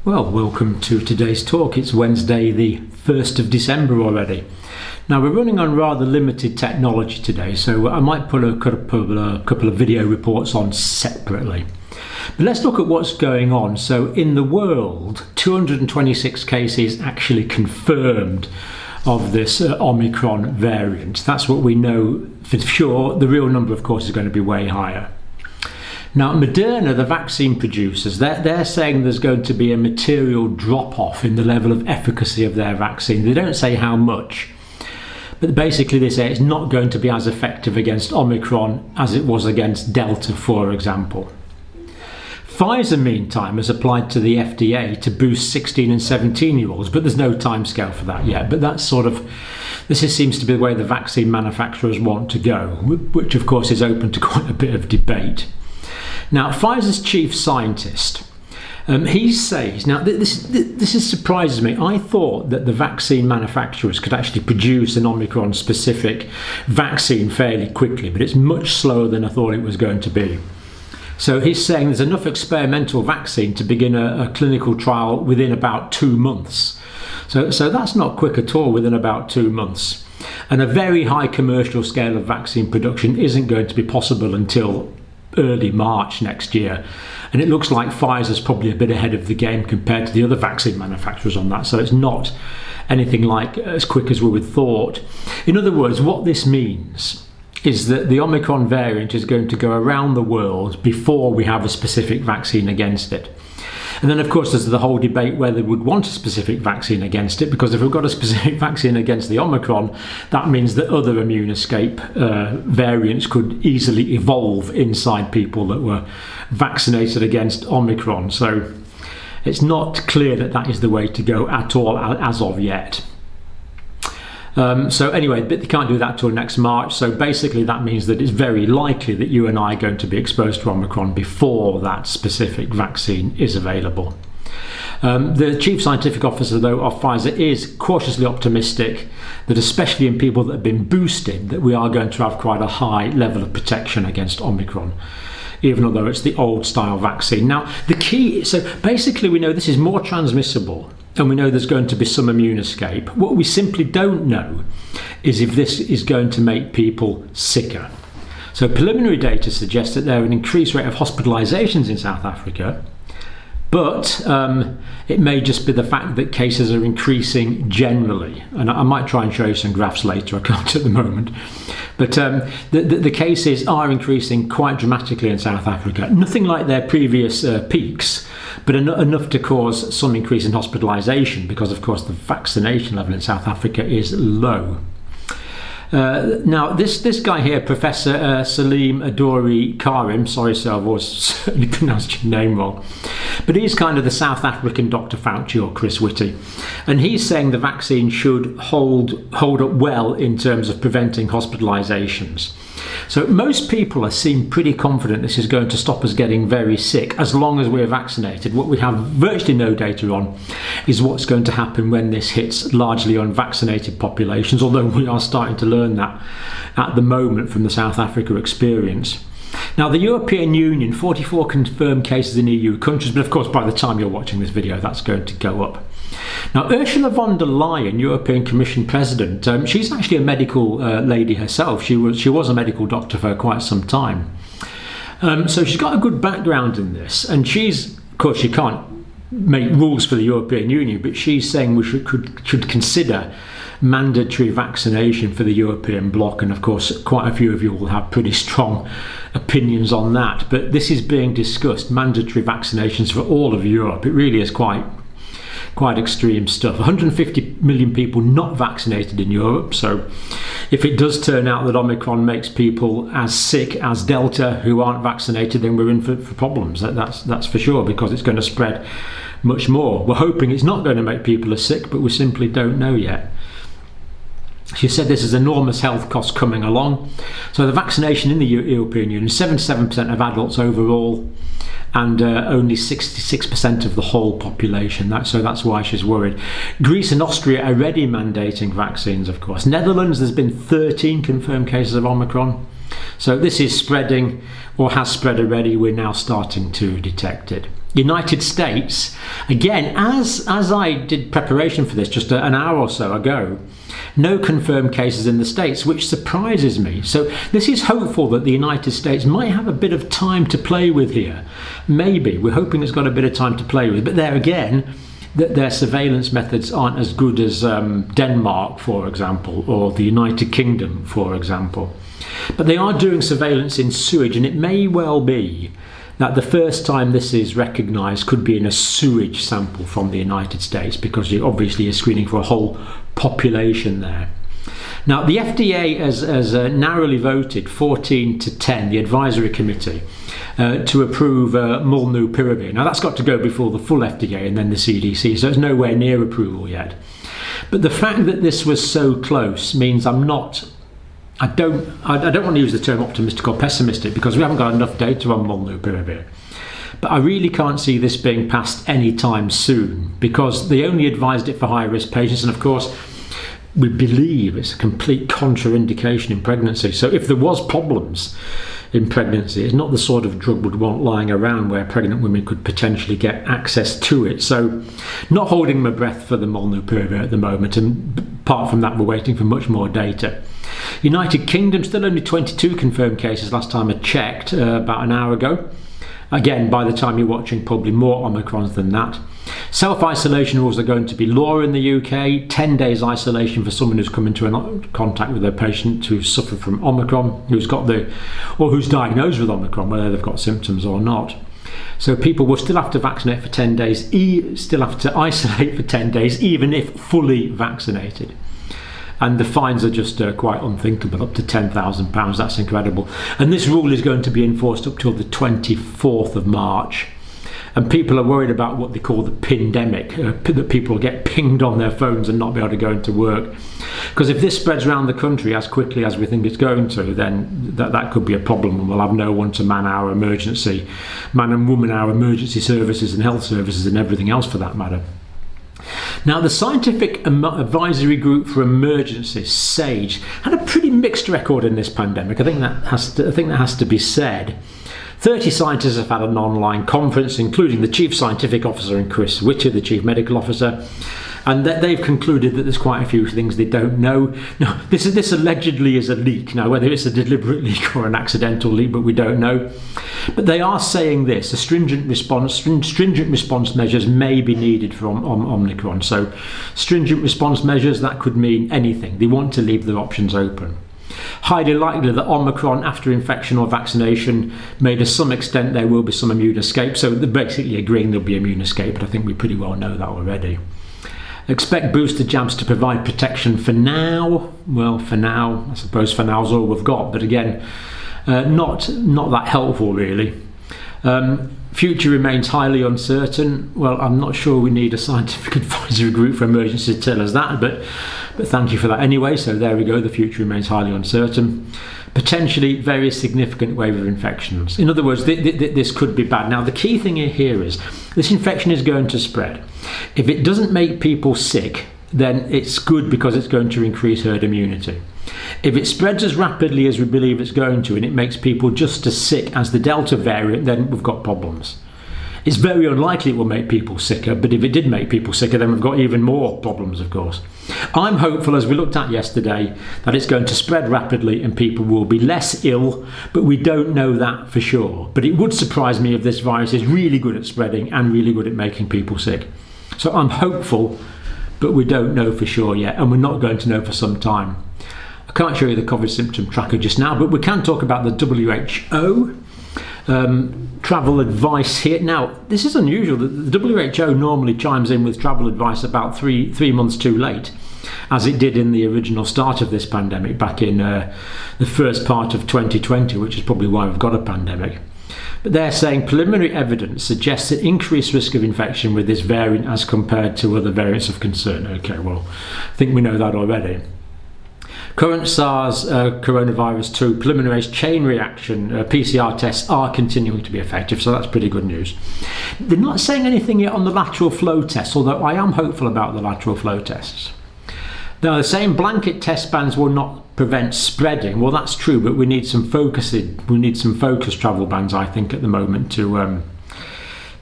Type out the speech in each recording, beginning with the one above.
Well, welcome to today's talk. It's Wednesday the 1st of December already. Now we're running on rather limited technology today, so I might put a couple of video reports on separately. But let's look at what's going on. So in the world, 226 cases actually confirmed of this Omicron variant. That's what we know for sure. The real number, of course, is going to be way higher. Now, Moderna, the vaccine producers, they're saying there's going to be a material drop-off in the level of efficacy of their vaccine. They don't say how much, but basically they say it's not going to be as effective against Omicron as it was against Delta, for example. Pfizer, meantime, has applied to the FDA to boost 16 and 17-year-olds, but there's no timescale for that yet. But that's this seems to be the way the vaccine manufacturers want to go, which of course is open to quite a bit of debate. Now, Pfizer's chief scientist, he says, now this surprises me. I thought that the vaccine manufacturers could actually produce an Omicron-specific vaccine fairly quickly, but it's much slower than I thought it was going to be. So he's saying there's enough experimental vaccine to begin a clinical trial within about 2 months. So that's not quick at all, within about 2 months. And a very high commercial scale of vaccine production isn't going to be possible until early March next year, and it looks like Pfizer's probably a bit ahead of the game compared to the other vaccine manufacturers on that, so it's not anything like as quick as we would thought. In other words, what this means is that the Omicron variant is going to go around the world before we have a specific vaccine against it. And then, of course, there's the whole debate whether we'd want a specific vaccine against it, because if we've got a specific vaccine against the Omicron, that means that other immune escape variants could easily evolve inside people that were vaccinated against Omicron. So it's not clear that that is the way to go at all as of yet. So anyway, but they can't do that till next March. So basically that means that it's very likely that you and I are going to be exposed to Omicron before that specific vaccine is available. The chief scientific officer, though, of Pfizer is cautiously optimistic that especially in people that have been boosted, that we are going to have quite a high level of protection against Omicron, even although it's the old style vaccine. Now, the key, so basically we know this is more transmissible, and we know there's going to be some immune escape. What we simply don't know is if this is going to make people sicker. So preliminary data suggests that there are an increased rate of hospitalizations in South Africa, but it may just be the fact that cases are increasing generally. And I might try and show you some graphs later, I can't at the moment. But the cases are increasing quite dramatically in South Africa. Nothing like their previous peaks, but enough to cause some increase in hospitalization, because of course the vaccination level in South Africa is low. Now this guy here, Professor Salim Karim, sorry sir, I've always certainly pronounced your name wrong, but he's kind of the South African Dr. Fauci or Chris Whitty, and he's saying the vaccine should hold up well in terms of preventing hospitalizations. So most people seem pretty confident this is going to stop us getting very sick as long as we're vaccinated. What we have virtually no data on is what's going to happen when this hits largely unvaccinated populations, although we are starting to learn that at the moment from the South Africa experience. Now, the European Union, 44 confirmed cases in EU countries, but of course by the time you're watching this video that's going to go up. Now, Ursula von der Leyen, European Commission President, she's actually a medical lady herself. She was a medical doctor for quite some time. So she's got a good background in this, and of course she can't make rules for the European Union, but she's saying we should consider mandatory vaccination for the European bloc, and of course quite a few of you will have pretty strong opinions on that. But this is being discussed, mandatory vaccinations for all of Europe. It really is quite extreme stuff. 150 million people not vaccinated in Europe, so if it does turn out that Omicron makes people as sick as Delta who aren't vaccinated, then we're in for problems. That's for sure, because it's going to spread much more. We're hoping it's not going to make people as sick, but we simply don't know yet. She said this is enormous health costs coming along. So the vaccination in the European Union, 77% of adults overall, and only 66% of the whole population. So that's why she's worried. Greece and Austria are already mandating vaccines, of course. Netherlands, there's been 13 confirmed cases of Omicron. So this is spreading, or has spread already. We're now starting to detect it. United States, again, as I did preparation for this just an hour or so ago, no confirmed cases in the States, which surprises me. So this is hopeful that the United States might have a bit of time to play with here. Maybe. We're hoping it's got a bit of time to play with. But there again, their surveillance methods aren't as good as Denmark, for example, or the United Kingdom, for example. But they are doing surveillance in sewage, and it may well be that the first time this is recognised could be in a sewage sample from the United States, because you obviously are screening for a whole population there. Now, the FDA has narrowly voted 14-10, the advisory committee, to approve molnupiravir. Now, that's got to go before the full FDA and then the CDC, so it's nowhere near approval yet. But the fact that this was so close means I don't want to use the term optimistic or pessimistic, because we haven't got enough data on molnupiravir. But I really can't see this being passed anytime soon, because they only advised it for high-risk patients, and of course we believe it's a complete contraindication in pregnancy. So if there was problems in pregnancy, it's not the sort of drug we'd want lying around where pregnant women could potentially get access to it. So not holding my breath for the molnupiravir at the moment, and apart from that we're waiting for much more data. United Kingdom, still only 22 confirmed cases last time I checked, about an hour ago. Again, by the time you're watching, probably more Omicrons than that. Self-isolation rules are going to be law in the UK. 10 days isolation for someone who's come into contact with a patient who's suffered from Omicron, who's diagnosed with Omicron, whether they've got symptoms or not. So people will still have to vaccinate for 10 days, still have to isolate for 10 days, even if fully vaccinated. And the fines are just quite unthinkable, up to £10,000. That's incredible. And this rule is going to be enforced up till the 24th of March. And people are worried about what they call the pindemic, that people will get pinged on their phones and not be able to go into work. Because if this spreads around the country as quickly as we think it's going to, then that could be a problem, and we'll have no one to man and woman our emergency services and health services and everything else for that matter. Now, the Scientific Advisory Group for Emergencies, SAGE, had a pretty mixed record in this pandemic. I think that has to be said. 30 scientists have had an online conference, including the Chief Scientific Officer and Chris Whittier, the Chief Medical Officer, and they've concluded that there's quite a few things they don't know. Now, this allegedly is a leak. Now, whether it's a deliberate leak or an accidental leak, but we don't know. But they are saying this: stringent response measures may be needed for Omicron. So, stringent response measures, that could mean anything. They want to leave their options open. Highly likely that Omicron, after infection or vaccination, may to some extent there will be some immune escape. So they're basically agreeing there'll be immune escape, but I think we pretty well know that already. Expect booster jabs to provide protection for now. Well, for now, I suppose for now is all we've got. But again, not that helpful really. Future remains highly uncertain. Well, I'm not sure we need a scientific advisory group for emergencies to tell us that, but thank you for that anyway. So there we go, the future remains highly uncertain. Potentially very significant wave of infections. In other words, this could be bad. Now, the key thing here is this infection is going to spread. If it doesn't make people sick, then it's good because it's going to increase herd immunity. If it spreads as rapidly as we believe it's going to, and it makes people just as sick as the Delta variant, then we've got problems. It's very unlikely it will make people sicker, but if it did make people sicker, then we've got even more problems, of course. I'm hopeful, as we looked at yesterday, that it's going to spread rapidly and people will be less ill, but we don't know that for sure. But it would surprise me if this virus is really good at spreading and really good at making people sick. So I'm hopeful, but we don't know for sure yet, and we're not going to know for some time. I can't show you the COVID symptom tracker just now, but we can talk about the WHO travel advice here. Now, this is unusual. The WHO normally chimes in with travel advice about three months too late, as it did in the original start of this pandemic back in the first part of 2020, which is probably why we've got a pandemic. But they're saying preliminary evidence suggests an increased risk of infection with this variant as compared to other variants of concern. Okay, well, I think we know that already. Current SARS coronavirus 2 polymerase chain reaction PCR tests are continuing to be effective, so that's pretty good news. They're not saying anything yet on the lateral flow tests, although I am hopeful about the lateral flow tests. Now, they're saying blanket test bans will not prevent spreading. Well, that's true, but we need some focused travel bans, I think, at the moment to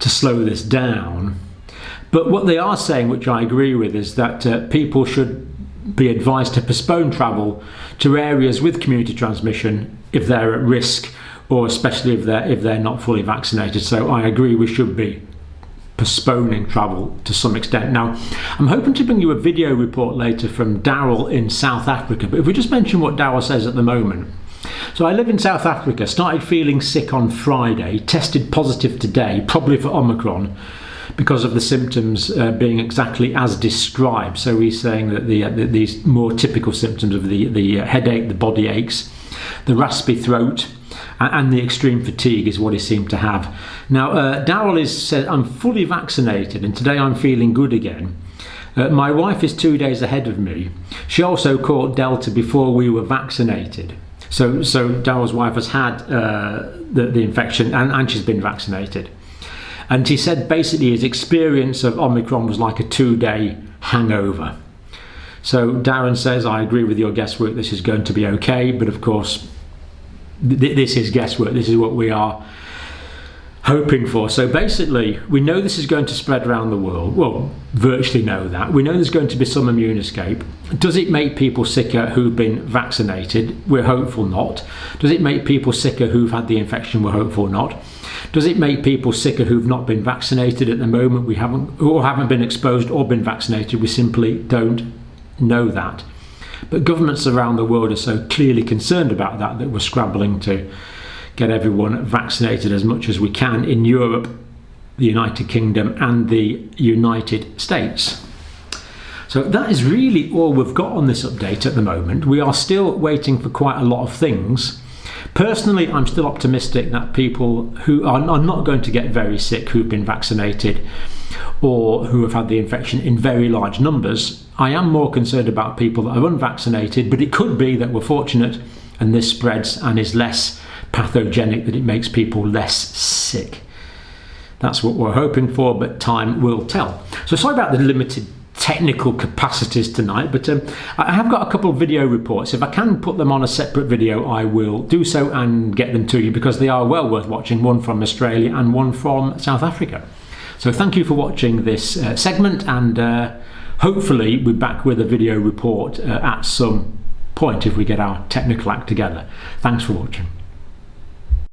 to slow this down. But what they are saying, which I agree with, is that people should be advised to postpone travel to areas with community transmission if they're at risk, or especially if they're not fully vaccinated. So I agree we should be postponing travel to some extent. Now, I'm hoping to bring you a video report later from Daryl in South Africa, but if we just mention what Daryl says at the moment. So I live in South Africa, started feeling sick on Friday, tested positive today, probably for Omicron, because of the symptoms being exactly as described. So he's saying that these more typical symptoms of the headache, the body aches, the raspy throat, and the extreme fatigue is what he seemed to have. Now, Daryl said, I'm fully vaccinated and today I'm feeling good again. My wife is 2 days ahead of me. She also caught Delta before we were vaccinated. So Daryl's wife has had the infection and she's been vaccinated. And he said basically his experience of Omicron was like a 2-day hangover. So Darren says, I agree with your guesswork, this is going to be okay, but of course this is guesswork, this is what we are hoping for. So basically we know this is going to spread around the world, well, virtually know that. We know there's going to be some immune escape. Does it make people sicker who've been vaccinated? We're hopeful not. Does it make people sicker who've had the infection? We're hopeful not. Does it make people sicker who've not been vaccinated at the moment? We haven't been exposed or been vaccinated. We simply don't know that. But governments around the world are so clearly concerned about that we're scrambling to get everyone vaccinated as much as we can in Europe, the United Kingdom and the United States. So that is really all we've got on this update at the moment. We are still waiting for quite a lot of things. Personally, I'm still optimistic that people who are not going to get very sick, who've been vaccinated or who have had the infection in very large numbers. I am more concerned about people that are unvaccinated, but it could be that we're fortunate and this spreads and is less pathogenic, that it makes people less sick. That's what we're hoping for, but time will tell. So sorry about the limited technical capacities tonight, but I have got a couple of video reports. If I can put them on a separate video, I will do so and get them to you, because they are well worth watching, one from Australia and one from South Africa. So thank you for watching this segment, and hopefully we're back with a video report at some point if we get our technical act together. Thanks for watching.